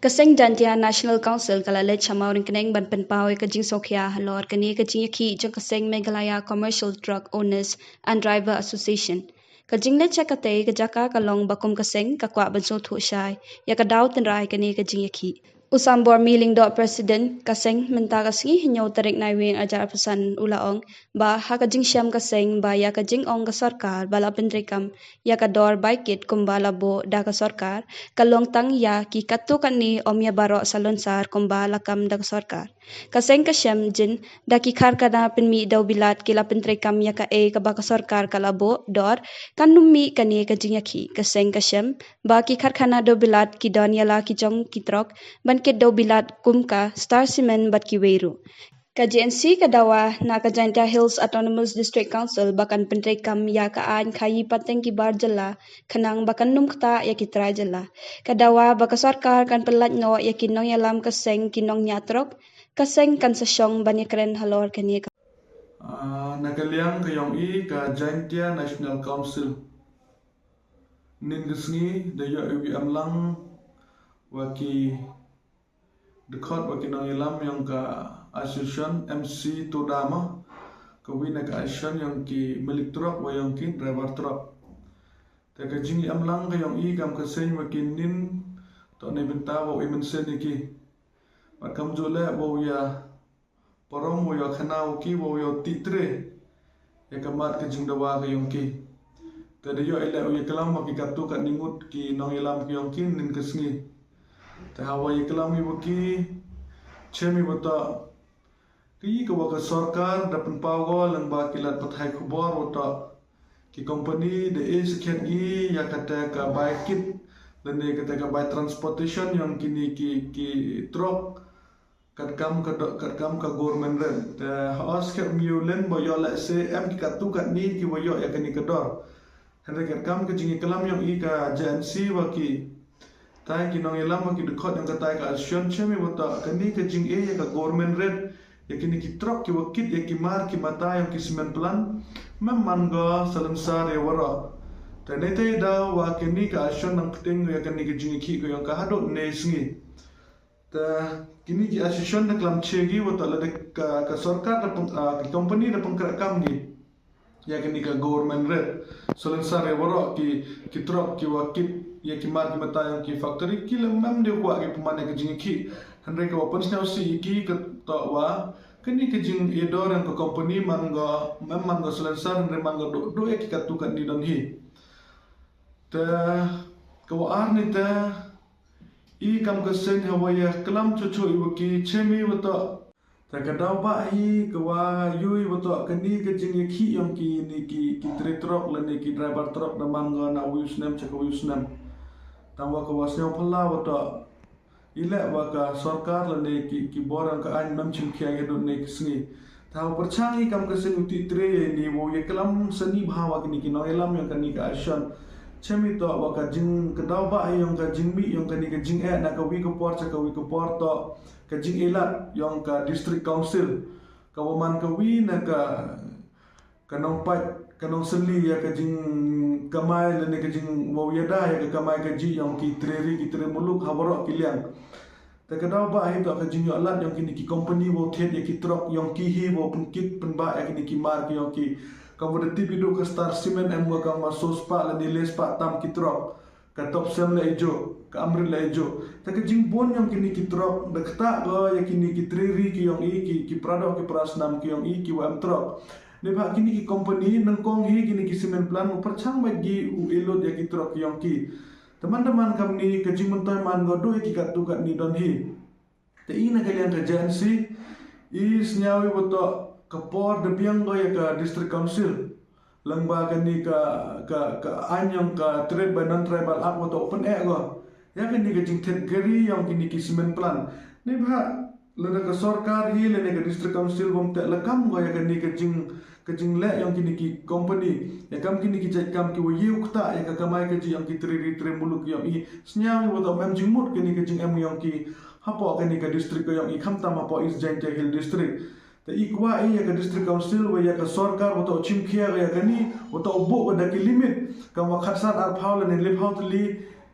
Kaseng Jantia National Council kalale chamau ring keneng ban penpau ka jing sokhya halor kani ka jing khi jong Kaseng Meghalaya Commercial Truck Owners and Driver Association ka jing le chakate ka jaka kalong bakum Kaseng ka kwa ban so thu shai ya ka daw tin rai kani ka jing khi Usambor Miling dot President Kaseng Mentagasi hinyau tarik naiwing ajar pesan ulaong ba ha ka jing syam Kaseng ba ya ka jing ong ka sarkar bala pendrekam ya ka dor baikit kumbala bo da ka sarkar kalong tang ya ki katu kan ni omya baro salonsar kumbala kam da ka sarkar Kaseng ka syam jin da ki khar kana penmi daw bilat kila pendrekam ya ka e ka ba ka sarkar kalabo dor kan nummi kani ka jing yakhi Kaseng ka syam ba ki khar khana daw bilat ki don yala ki jong ki trok ban ke daw bilat kumka Star Cement bat ki weru. Ka GNC kadawa na ka Jaintia Hills Autonomous District Council bakan pentrekam ya ka an khayi pateng ki bar jala khanang bakan num khta ya ki trai jala. Kadawa baka sarkar kan pelat no ya ki nong yalam Kaseng ki nong nyatrok Kaseng kan sasyong bani keren halor kani ka. Nakaliang kayong ka Jaintia National Council ningisni dayo iwi amlang waki dekat waki nong yalam yang ka association MC Todama kawina ka association yang ki milik truck wa yang ki driver truck taka jingi amlang kayong kam Kaseng waki nin to ne benta wa imen sen ki makam jole wa ya porong wa ya khanau ki wa ya titre ya kamat ke jing dawa kayong ki tada yo ele ya kalam wa ki katu ka ningut ki nong yalam kayong ki nin kesngi ta hawa ya kalam ki chemi bata ki ka waka sarkar dapat pago lang ba kilat pathai khubor wata ki company de is khen gi ya kata ka bike kit dan ne kata ka bike transportation yang kini ki truck kat kam ka government ren ta has ka miulen bo yo la se em ki katu kat ni ki bo yo ya kani ka dor hande kat kam ka jingi kalam yang i ka JNC wa ki tai ki nong elam wa ki dekhot yang kata ka action chemi wata kani ka jing ya ka government ren yakini ki truck ki wakit ya ki mar ki mata yang ki semen plan memang ga salensar ya wara ta nete da wa kini ka action nang pting ya kani ki jingi ki ko yang ka hado ne singi ta kini ki action na klam chegi wa ta la ka sarkar da ki company da pangkra kam gi ya kini ka government red salensar ya wara ki truck ki wakit ya ki mar ki mata yang ki factory ki lemam de wa ki pemane ka jingi ki handre ka open snow si ki ka to wa kini ke jing edor yang ke company mangga memang ga selensar handre mangga do ya ki katu kan ni don hi ta ka wa ar ni ta i kam ka sen hawa ya kalam chuchu i ki chemi wata ta ka daw ba hi ka wa yui wata kani ke jing ki yang ki ni ki truck la ni ki driver truck da mangga na wisnam cha ka wisnam tawa ka wasnya phala wata ila waka sarkar la ne ki borang ka an nam chim khya ge don ne kisngi thaw perchangi kam ka sen uti tre ni wo ye kalam sani bhawa ki no elam yang kani ka ashan chemi to waka jing ka daw ba yang ka jing mi yang kani ka jing na ka wi ko por cha ka wi ko por to ka jing elat yang ka district council ka waman ka wi na ka nong pat kanong seli ya ka jing kamai le ne ka jing wo yada ya ka kamai ka ji yang ki tre muluk haborok ki liang ta ka daw ba hi to ka jing yo alat yang kini ki company wo thet ya ki truck yang ki hi wo pun kit pen ba ya kini ki mar ki yang ki ka wo de tipido ka Star Cement em wa ka ma sos pa la ni les pa tam ki truck ka top sem la ijo ka amri la ijo ta ka jing bon yang kini ki truck da kta go ya kini ki tre ki yang i ki prado ki prasnam ki yang i ki wa am truck ne ba kini ki company nangkong hi kini ki cement plan perchang bagi u elot ya ki truck yang ki teman-teman kami ke jimuntai man godo ki katu kat ni don hi te ina kalian ke JNC is nyawi boto kapor de biang go ya ka district council langba kani ka anyong ka trade by non tribal act boto open air go ya kini ke jing thet gari yang kini ki cement plan ne ba lada ka sarkar hi le ne ka district council bom te lakam go ya kani ke jing le yang kini ki company ya kam kini ki jai kam ki wo yu kta ya ka kamai ke yang ki tre muluk yang i snyang wo to mem jing mut kini ke jing em yang ki hapo kini ka district yang i kham tam hapo is Jaintia Hill district ta i kwa i ya ka district council wo ya ka sarkar wo to chim khia ya kani wo to bo ko da ki limit kam wa khatsat ar phaul ne le phaul li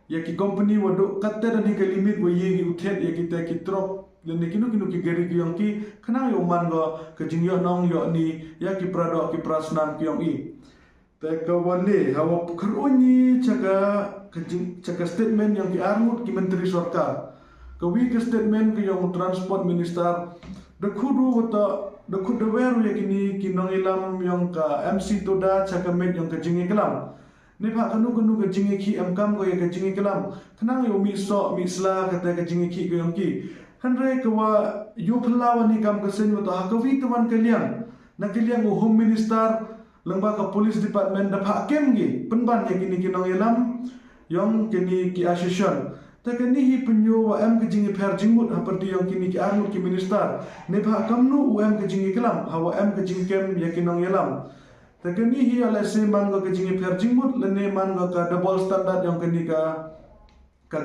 ya ki company waduk kata dan ke limit wa ye uthet ya kita ki trok dan kinu ki gari ki yang ki kana yo man go ke jing yo nong yo ni ya ki prado ki prasnan ki yang i te ka wale hawa kerunyi caka statement yang ki armut ki menteri sarkar ke wi ke statement ki yang transport minister de kudu wata de kudu weru ya kini kinong ilam yang ka MC toda caka met yang ke jing kelam ni pak kanu ke jingi ki amkam ko ya ke jingi kelam kenang yo mi sla kata ke jingi ki ko yang ki hanre ke wa yo pelawa ni kam ke sen to hakawi tuan kalian na kalian home minister lembaga police department da pak kem gi penban ya kini kinong ilam yang kini ki association ta kini hi penyo wa am ke jingi per jingmut haperti yang kini ki armut ki minister ni pak kamnu am ke jingi kelam hawa am ke jingkem ya kinong ilam Takani hi ala se mangga ke jingi per jingmut lene mangga ka double standard yang kini ka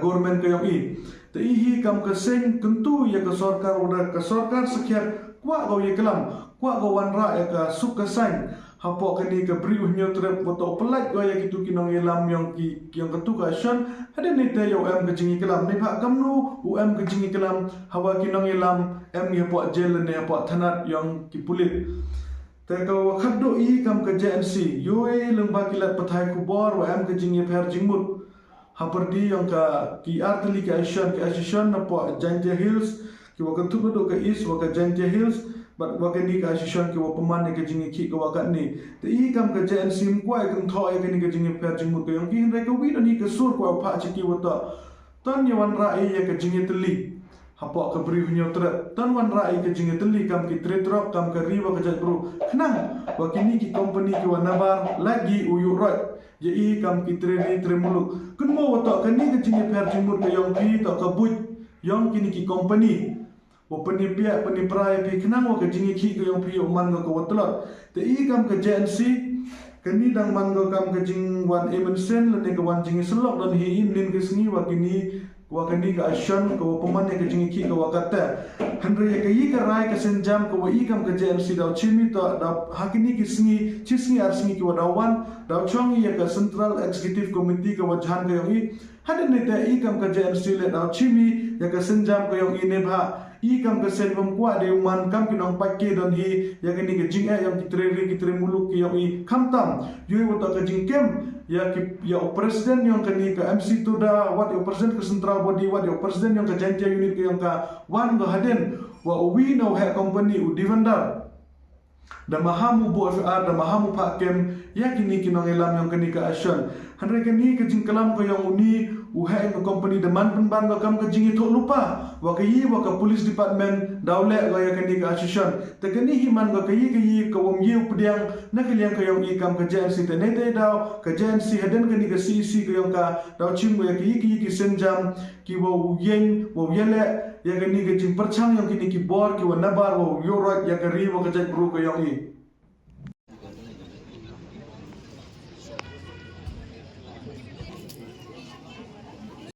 government ka yang i. Ta hi kam ke seng tentu ya ke sarkar udah ke sarkar sekian kwa go ye kelam kwa go wanra ya ka suk ke sain hapo kini ke beri unyo trep foto pelat go ya kitu kinong yelam yang ketu ka shan ada ni te yo am ke jingi kelam ni pak kamnu am ke jingi kelam hawa kinong yelam am ye po jel ne po thanat yang ki pulit Teka wakado i kam ke JNC, yoi lembah kilat petai kubor wa am ke jingi per jingmut. Haperdi yang ka ki arteli ke Asian napo Jantia Hills, ki wakantu do ke East waka Jantia Hills, but wakani ke Asian ki wapaman ke jingi ki ke wakat ni. Te i kam ke JNC mkwa kan tho ya ke ni ke jingi per jingmut ke yang ki hindai ke wi ni ke sur kwa pa chiki wata. Tan yawan rai ya ke jingi teli. Hapo ke beri hunyo tret tan wan rai ke jingi teli kam ki tretrok kam ke riwa ke jat bro kenang wakini ki company ki wanabar lagi uyu rot je i kam ki tremulu kunmo wato kani ke jingi per jimur ke yong pi to ke buj yong kini ki company wo penipia peniprai pi kenang wa ke jingi ki ke yong pi man ke watlot te i kam ke JNC kani dang man kam ke jing wan emensen lene ke wan jingi selok dan hi nin ke sengi wakini wakani ka ashan ko pemane ke jingi ki ko wakata handre ke yi ka rai ke senjam ko i kam ke JMC daw chimi to da hakini ki singi chisngi arsingi ki wadawan daw chongi ya ka central executive committee ko wajan ke yongi hade ne te i kam ke JMC le daw chimi ya ka senjam ko yongi ne bha i kam ke sen bom kwa de man kam ki nong pakke don hi ya ke ni ke jing yang ki tre muluk ki yongi kamtam yui wata ke jing kem ya presiden yang kini ke MC Toda wat yo presiden ke central body wat yo presiden yang ke Jantia unit ke yang ka wan go haden wa we know ha company u divandar da mahamu bo FR da mahamu pak kem ya kini kinong elam yang kini ke action hanre kini ke jingkelam ko yang uni uha yang company da man penban ga kam ke jingi tok lupa wa ke yi wa ke police department daule ga ya kini ke action te kini himan ga ke yi ke wom yi pediang na ke yang ke yang i kam ke JNC te nete daw ke JNC haden kini ke CC ke yang ka daw chim ya ke yi ki senjam ki wa yen wa yele ya kini ke jing perchang yang kini ki bor ki wa nabar wa yorot ya ke ri wa ke jat bru ke yang i